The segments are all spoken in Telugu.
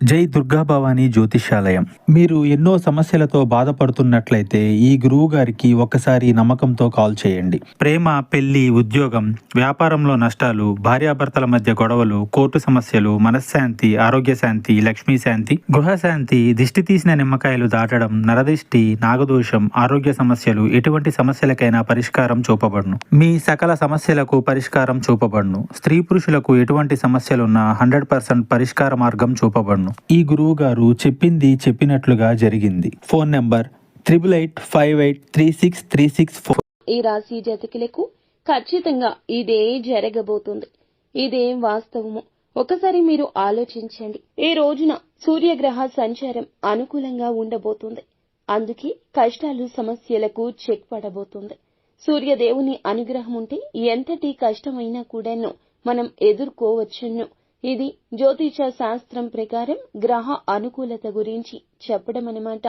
జై దుర్గా భవానీ జ్యోతిష్యాలయం. మీరు ఎన్నో సమస్యలతో బాధపడుతున్నట్లయితే ఈ గురువు గారికి ఒక్కసారి నమ్మకంతో కాల్ చేయండి. ప్రేమ, పెళ్లి, ఉద్యోగం, వ్యాపారంలో నష్టాలు, భార్యాభర్తల మధ్య గొడవలు, కోర్టు సమస్యలు, మనశ్శాంతి, ఆరోగ్య శాంతి, లక్ష్మీ శాంతి, గృహశాంతి, దిష్టి తీసిన నిమ్మకాయలు దాటడం, నరదిష్టి, నాగదోషం, ఆరోగ్య సమస్యలు, ఎటువంటి సమస్యలకైనా పరిష్కారం చూపబడును. మీ సకల సమస్యలకు పరిష్కారం చూపబడును. స్త్రీ పురుషులకు ఎటువంటి సమస్యలున్నా 100% పరిష్కార మార్గం చూపబడును. ఈ గురువు గారు చెప్పింది చెప్పినట్లుగా జరిగింది. Phone number 88583636. ఈ రాశి జాతకులకు ఖచ్చితంగా ఇదే జరగబోతుంది. ఇదేం వాస్తవము ఒకసారి మీరు ఆలోచించండి. ఈ రోజున సూర్యగ్రహ సంచారం అనుకూలంగా ఉండబోతుంది. అందుకే కష్టాలు, సమస్యలకు చెక్ పడబోతుంది. సూర్యదేవుని అనుగ్రహం ఉంటే ఎంతటి కష్టమైనా కూడాను మనం ఎదుర్కోవచ్చును. ఇది జ్యోతిష శాస్త్రం ప్రకారం గ్రహ అనుకూలత గురించి చెప్పడం అన్నమాట.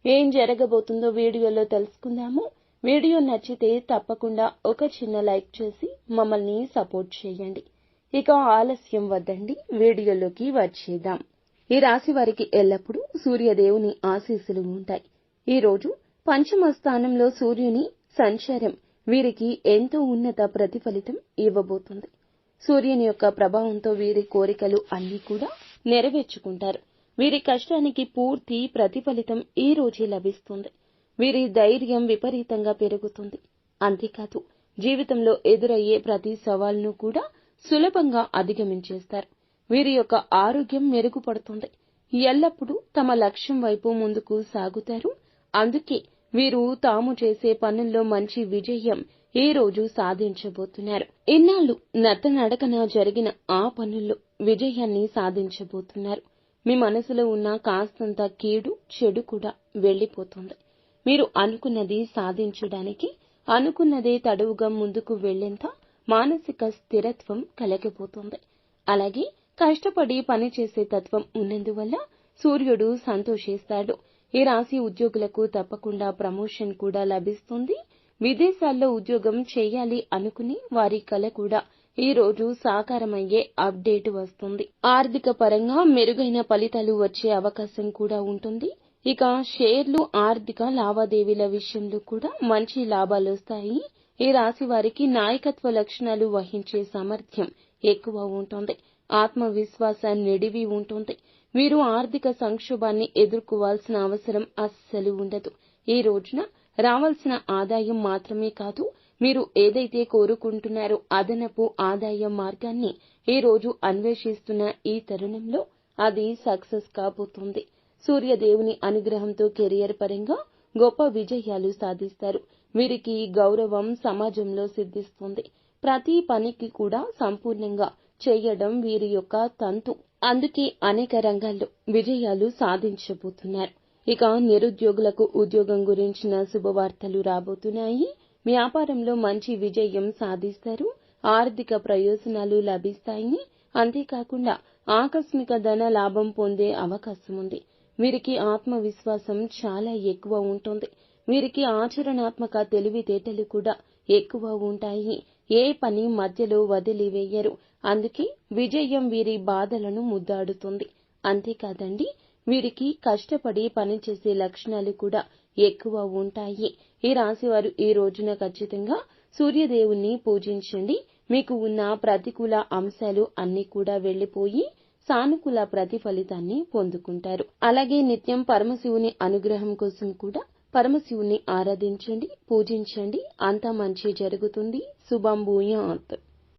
ఏం జరగబోతుందో వీడియోలో తెలుసుకుందాము. వీడియో నచ్చితే తప్పకుండా ఒక చిన్న లైక్ చేసి మమ్మల్ని సపోర్ట్ చేయండి. ఇక ఆలస్యం వద్దండి, వీడియోలోకి వచ్చేద్దాం. ఈ రాశి వారికి ఎల్లప్పుడూ సూర్యదేవుని ఆశీస్సులు ఉంటాయి. ఈ రోజు పంచమ స్థానంలో సూర్యుని సంచారం వీరికి ఎంతో ఉన్నత ప్రతిఫలితం ఇవ్వబోతుంది. సూర్యుని యొక్క ప్రభావంతో వీరి కోరికలు అన్నీ కూడా నెరవేర్చుకుంటారు. వీరి కష్టానికి పూర్తి ప్రతిఫలితం ఈ రోజే లభిస్తుంది. వీరి ధైర్యం విపరీతంగా పెరుగుతుంది. అంతేకాదు, జీవితంలో ఎదురయ్యే ప్రతి సవాల్ను కూడా సులభంగా అధిగమించేస్తారు. వీరి యొక్క ఆరోగ్యం మెరుగుపడుతుంది. ఎల్లప్పుడూ తమ లక్ష్యం వైపు ముందుకు సాగుతారు. అందుకే వీరు తాము చేసే పనుల్లో మంచి విజయం ఈ రోజు సాధించబోతున్నారు. ఇన్నాళ్లు నత్తనడకన జరిగిన ఆ పనుల్లో విజయాన్ని సాధించబోతున్నారు. మీ మనసులో ఉన్న కాస్తంత కీడు, చెడు కూడా వెళ్లిపోతుంది. మీరు అనుకున్నది సాధించడానికి, అనుకున్నదే తడువుగా ముందుకు వెళ్లేంత మానసిక స్థిరత్వం కలగబోతుంది. అలాగే కష్టపడి పనిచేసే తత్వం ఉన్నందువల్ల సూర్యుడు సంతోషిస్తాడు. ఈ రాశి ఉద్యోగులకు తప్పకుండా ప్రమోషన్ కూడా లభిస్తుంది. విదేశాల్లో ఉద్యోగం చేయాలి అనుకుని వారి కల కూడా ఈ రోజు సాకారమయ్యే అప్డేట్ వస్తుంది. ఆర్థిక పరంగా మెరుగైన ఫలితాలు వచ్చే అవకాశం కూడా ఉంటుంది. ఇక షేర్లు, ఆర్థిక లావాదేవీల విషయంలో కూడా మంచి లాభాలు వస్తాయి. ఈ రాశి వారికి నాయకత్వ లక్షణాలు వహించే సామర్థ్యం ఎక్కువ ఉంటుంది. ఆత్మవిశ్వాస నిడివి ఉంటుంది. వీరు ఆర్థిక సంక్షోభాన్ని ఎదుర్కోవాల్సిన అవసరం అస్సలు ఉండదు. ఈ రోజున రావాల్సిన ఆదాయం మాత్రమే కాదు, మీరు ఏదైతే కోరుకుంటున్నారో అదనపు ఆదాయ మార్గాన్ని ఈ రోజు అన్వేషిస్తున్న ఈ తరుణంలో అది సక్సెస్ కాబోతుంది. సూర్యదేవుని అనుగ్రహంతో కెరియర్ పరంగా గొప్ప విజయాలు సాధిస్తారు. వీరికి గౌరవం సమాజంలో సిద్ధిస్తుంది. ప్రతి పనికి కూడా సంపూర్ణంగా చేయడం వీరి యొక్క తంతు. అందుకే అనేక రంగాల్లో విజయాలు సాధించబోతున్నారు. ఇక నిరుద్యోగులకు ఉద్యోగం గురించిన శుభవార్తలు రాబోతున్నాయి. వ్యాపారంలో మంచి విజయం సాధిస్తారు. ఆర్థిక ప్రయోజనాలు లభిస్తాయి. అంతేకాకుండా ఆకస్మిక ధన లాభం పొందే అవకాశం ఉంది. వీరికి ఆత్మవిశ్వాసం చాలా ఎక్కువ ఉంటుంది. వీరికి ఆచరణాత్మక తెలివితేటలు కూడా ఎక్కువ ఉంటాయి. ఏ పని మధ్యలో వదిలివేయరు. అందుకే విజయం వీరి బాధలను ముద్దాడుతుంది. అంతేకాదండి, వీరికి కష్టపడి పనిచేసే లక్షణాలు కూడా ఎక్కువ ఉంటాయి. ఈ రాశివారు ఈ రోజున ఖచ్చితంగా సూర్యదేవుణ్ణి పూజించండి. మీకు ఉన్న ప్రతికూల అంశాలు అన్నీ కూడా వెళ్లిపోయి సానుకూల ప్రతిఫలితాన్ని పొందుకుంటారు. అలాగే నిత్యం పరమశివుని అనుగ్రహం కోసం కూడా పరమశివుని ఆరాధించండి, పూజించండి. అంతా మంచి జరుగుతుంది. శుభం భూయాత్.